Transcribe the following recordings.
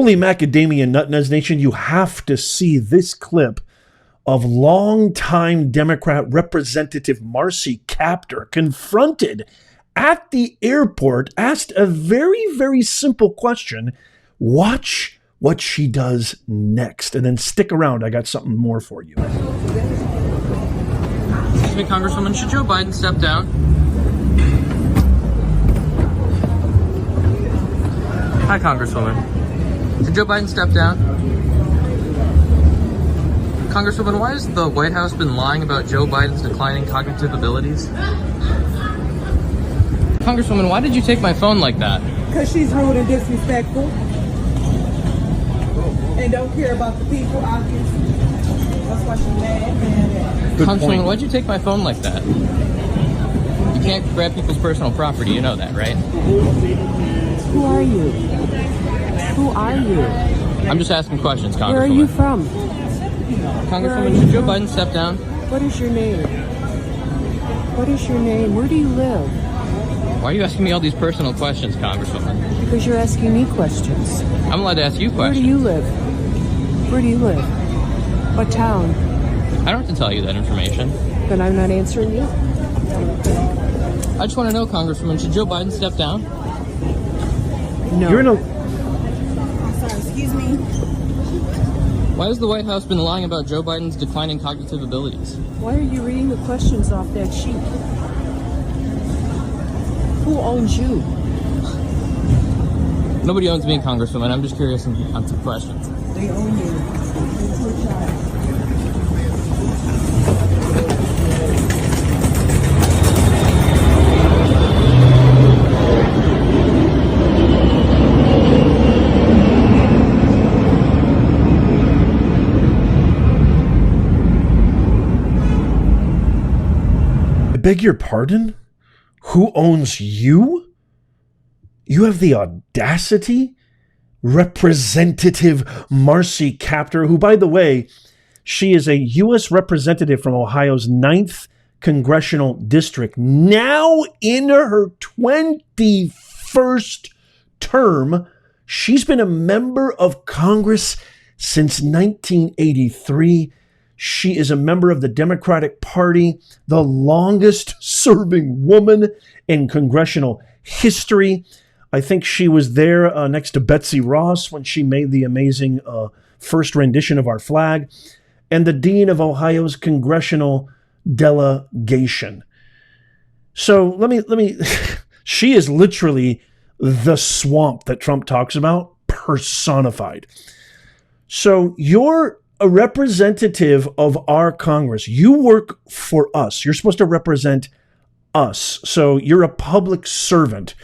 Holy macadamia nutnez nation, you have to see this clip of longtime Democrat Representative Marcy Kaptur confronted at the airport, asked a very, very simple question. Watch what she does next, and then stick around. I got something more for you. Excuse me, Congresswoman, should Joe Biden step down? Hi, Congresswoman. Should Joe Biden step down? Congresswoman, why has the White House been lying about Joe Biden's declining cognitive abilities? Congresswoman, why did you take my phone like that? Because she's rude and disrespectful. And don't care about the people, obviously. That's why she's mad. Congresswoman, why'd you take my phone like that? You can't grab people's personal property, you know that, right? Who are you? Who are you? I'm just asking questions, Congresswoman. Where are you from? Congresswoman, should Joe Biden step down? What is your name? What is your name? Where do you live? Why are you asking me all these personal questions, Congresswoman? Because you're asking me questions. I'm allowed to ask you questions. Where do you live? Where do you live? What town? I don't have to tell you that information. Then I'm not answering you. I just want to know, Congresswoman, should Joe Biden step down? No. You're in a... I'm sorry, excuse me. Why has the White House been lying about Joe Biden's declining cognitive abilities? Why are you reading the questions off that sheet? Who owns you? Nobody owns me, Congresswoman. I'm just curious on some questions. They own you. It's your child. I beg your pardon? Who owns you? You have the audacity? Representative Marcy Kaptur, who, by the way, she is a U.S. representative from Ohio's 9th Congressional District, now in her 21st term. She's been a member of Congress since 1983. She is a member of the Democratic Party, the longest serving woman in congressional history. I think she was there next to Betsy Ross when she made the amazing first rendition of our flag, and the Dean of Ohio's congressional delegation. So let me, she is literally the swamp that Trump talks about, personified. So you're a representative of our Congress. You work for us. You're supposed to represent us. So you're a public servant.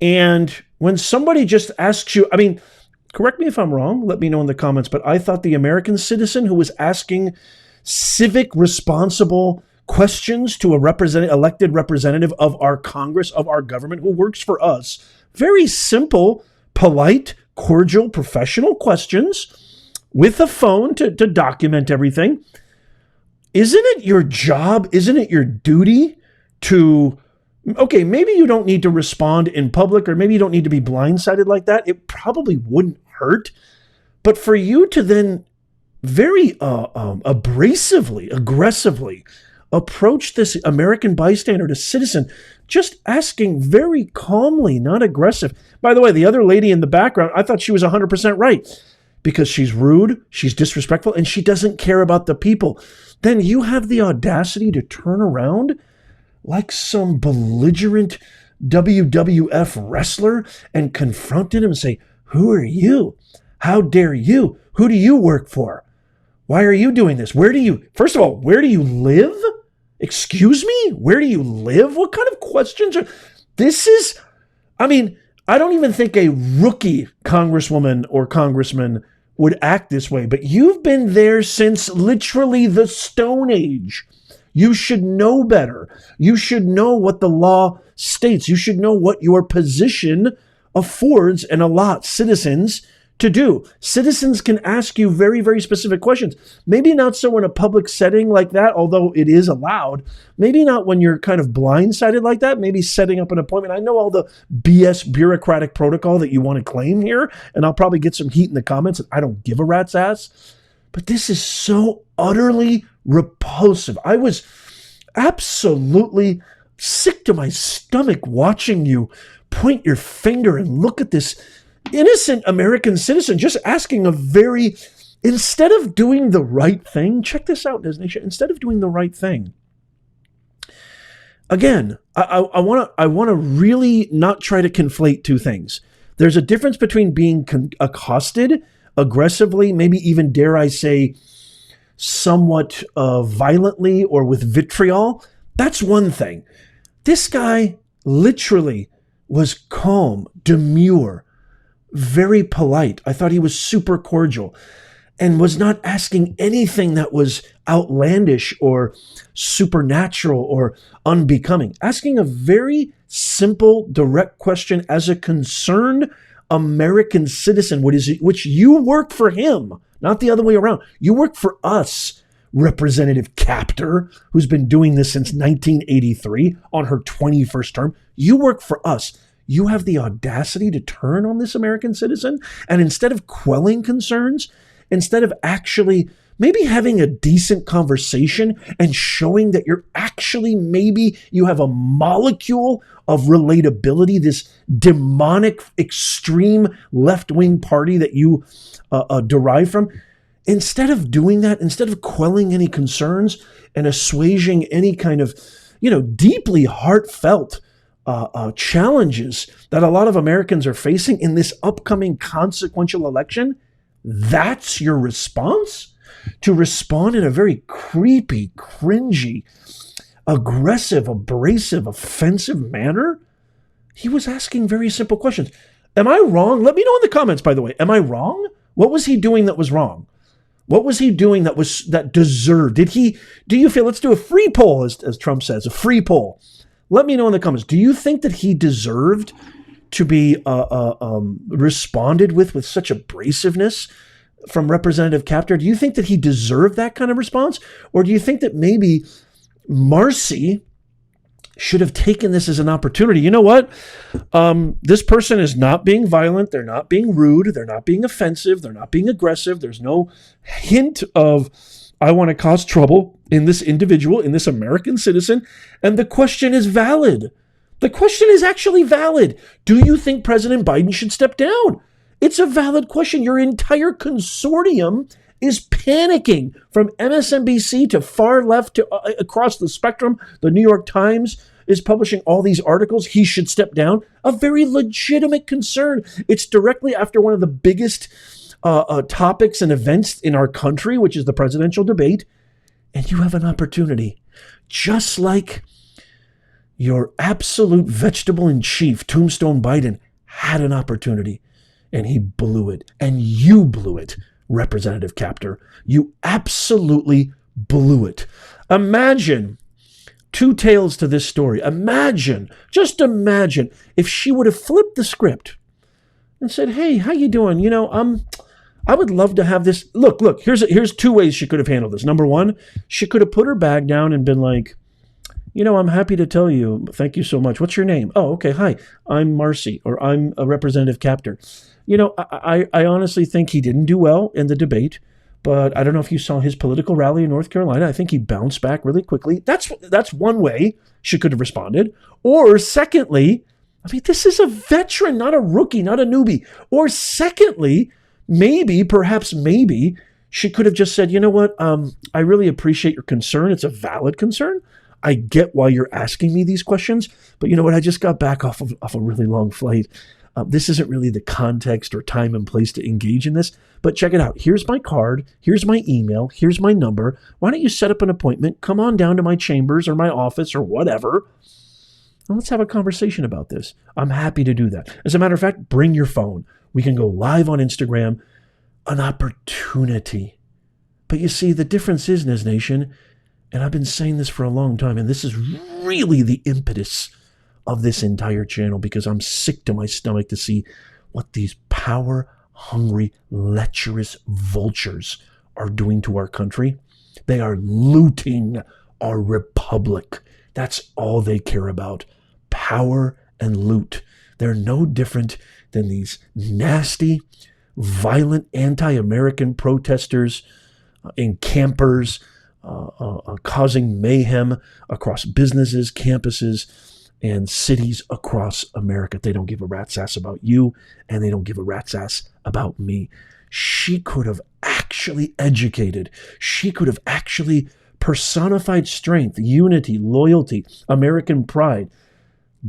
And when somebody just asks you, I mean, correct me if I'm wrong, let me know in the comments, but I thought the American citizen who was asking civic responsible questions to a elected representative of our Congress, of our government, who works for us, very simple, polite, cordial, professional questions with a phone to document everything. Isn't it your job? Isn't it your duty to, okay, maybe you don't need to respond in public, or maybe you don't need to be blindsided like that. It probably wouldn't hurt. But for you to then very abrasively, aggressively approach this American bystander, to citizen, just asking very calmly, not aggressive. By the way, the other lady in the background, I thought she was 100% right, because she's rude, she's disrespectful, and she doesn't care about the people. Then you have the audacity to turn around like some belligerent WWF wrestler and confront him and say, who are you? How dare you? Who do you work for? Why are you doing this? First of all, where do you live? Excuse me? Where do you live? What kind of questions are, I don't even think a rookie congresswoman or congressman would act this way, but you've been there since literally the Stone Age. You should know better. You should know what the law states. You should know what your position affords and allots citizens to do. Citizens can ask you very, very specific questions. Maybe not so in a public setting like that, although it is allowed. Maybe not when you're kind of blindsided like that. Maybe setting up an appointment. I know all the BS bureaucratic protocol that you want to claim here, and I'll probably get some heat in the comments, and I don't give a rat's ass. But this is so utterly repulsive. I was absolutely sick to my stomach watching you point your finger and look at this innocent American citizen just asking instead of doing the right thing, check this out, Nation, instead of doing the right thing. Again, I want to really not try to conflate two things. There's a difference between being accosted aggressively, maybe even, dare I say, somewhat violently or with vitriol. That's one thing. This guy literally was calm, demure, very polite. I thought he was super cordial and was not asking anything that was outlandish or supernatural or unbecoming. Asking a very simple, direct question as a concerned American citizen, which you work for him, not the other way around. You work for us, Representative Kaptur, who's been doing this since 1983 on her 21st term. You work for us. You have the audacity to turn on this American citizen, and instead of quelling concerns, instead of actually maybe having a decent conversation and showing that maybe you have a molecule of relatability, this demonic, extreme left-wing party that you derive from, instead of doing that, instead of quelling any concerns and assuaging any kind of, deeply heartfelt challenges that a lot of Americans are facing in this upcoming consequential election, that's your response? To respond in a very creepy, cringy, aggressive, abrasive, offensive manner? He was asking very simple questions. Am I wrong? Let me know in the comments, by the way. Am I wrong? What was he doing that was wrong? What was he doing that deserved? Do you feel, let's do a free poll, as Trump says, a free poll. Let me know in the comments. Do you think that he deserved to be responded with such abrasiveness from Representative Kaptur? Do you think that he deserved that kind of response? Or do you think that maybe Marcy should have taken this as an opportunity? You know what? This person is not being violent. They're not being rude. They're not being offensive. They're not being aggressive. There's no hint of, I want to cause trouble in this individual, in this American citizen. And the question is valid. The question is actually valid. Do you think President Biden should step down? It's a valid question. Your entire consortium is panicking, from MSNBC to far left to across the spectrum. The New York Times is publishing all these articles. He should step down. A very legitimate concern. It's directly after one of the biggest topics and events in our country, which is the presidential debate. And you have an opportunity, just like your absolute vegetable in chief, Tombstone Biden, had an opportunity, and he blew it. And you blew it, Representative Kaptur. You absolutely blew it. Imagine two tales to this story. Just imagine if she would have flipped the script and said, hey, how you doing? I would love to have this. Look, here's two ways she could have handled this. Number one, she could have put her bag down and been like, I'm happy to tell you, thank you so much. What's your name? Oh, okay. Hi, I'm Marcy, or I'm a Representative Kaptur. I honestly think he didn't do well in the debate, but I don't know if you saw his political rally in North Carolina. I think he bounced back really quickly. That's one way she could have responded. Or secondly, this is a veteran, not a rookie, not a newbie. Or secondly, perhaps maybe, she could have just said, you know what? I really appreciate your concern. It's a valid concern. I get why you're asking me these questions, but you know what? I just got back off a really long flight. This isn't really the context or time and place to engage in this, but check it out. Here's my card. Here's my email. Here's my number. Why don't you set up an appointment? Come on down to my chambers or my office or whatever, and let's have a conversation about this. I'm happy to do that. As a matter of fact, bring your phone. We can go live on Instagram. An opportunity. But you see, the difference is, Nez Nation, and I've been saying this for a long time, and this is really the impetus of this entire channel, because I'm sick to my stomach to see what these power hungry, lecherous vultures are doing to our country. They are looting our republic. That's all they care about. Power and loot. They're no different than these nasty, violent, anti-American protesters and campers causing mayhem across businesses, campuses, and cities across America. They don't give a rat's ass about you, and they don't give a rat's ass about me. She could have actually educated. She could have actually personified strength, unity, loyalty, American pride.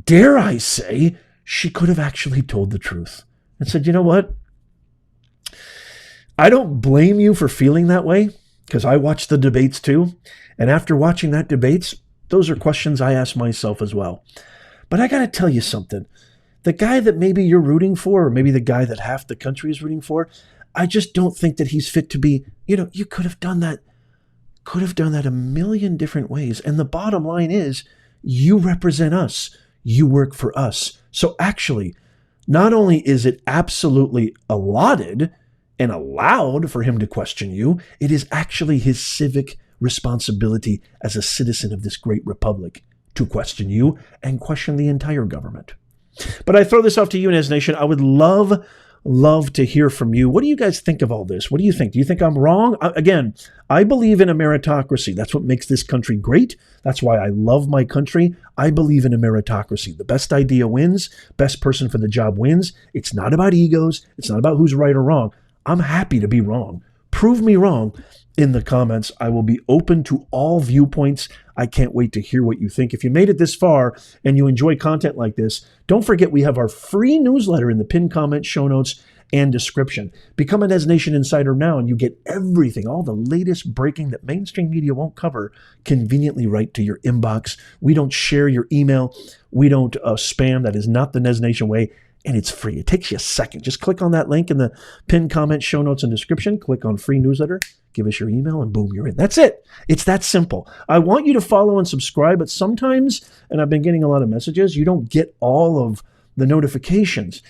Dare I say, she could have actually told the truth and said, you know what? I don't blame you for feeling that way, because I watched the debates too. And after watching that debates, those are questions I ask myself as well. But I got to tell you something. The guy that maybe you're rooting for, or maybe the guy that half the country is rooting for, I just don't think that he's fit to be, you could have done that a million different ways. And the bottom line is, you represent us. You work for us. So actually, not only is it absolutely allotted and allowed for him to question you, it is actually his civic responsibility as a citizen of this great republic to question you and question the entire government. But I throw this off to you, Nez Nation. I would love to hear from you. What do you guys think of all this? What do you think? Do you think I'm wrong? Again, I believe in a meritocracy. That's what makes this country great. That's why I love my country. I believe in a meritocracy. The best idea wins. Best person for the job wins. It's not about egos. It's not about who's right or wrong. I'm happy to be wrong. Prove me wrong in the comments. I will be open to all viewpoints. I can't wait to hear what you think. If you made it this far and you enjoy content like this, don't forget we have our free newsletter in the pinned comment, show notes, and description. Become a Nez Nation Insider now and you get everything, all the latest breaking that mainstream media won't cover, conveniently right to your inbox. We don't share your email. We don't spam. That is not the Nez Nation way. And it's free. It takes you a second. Just click on that link in the pinned comment, show notes, and description. Click on free newsletter. Give us your email, and boom, you're in. That's it. It's that simple. I want you to follow and subscribe, but sometimes, and I've been getting a lot of messages, you don't get all of the notifications.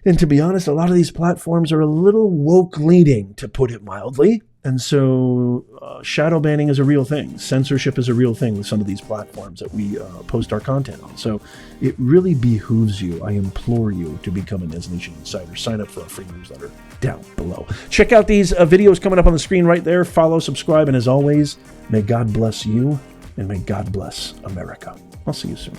And to be honest, a lot of these platforms are a little woke leaning, to put it mildly. And so shadow banning is a real thing. Censorship is a real thing with some of these platforms that we post our content on. So it really behooves you, I implore you, to become a Nez Nation Insider. Sign up for our free newsletter down below. Check out these videos coming up on the screen right there. Follow, subscribe, and as always, may God bless you and may God bless America. I'll see you soon.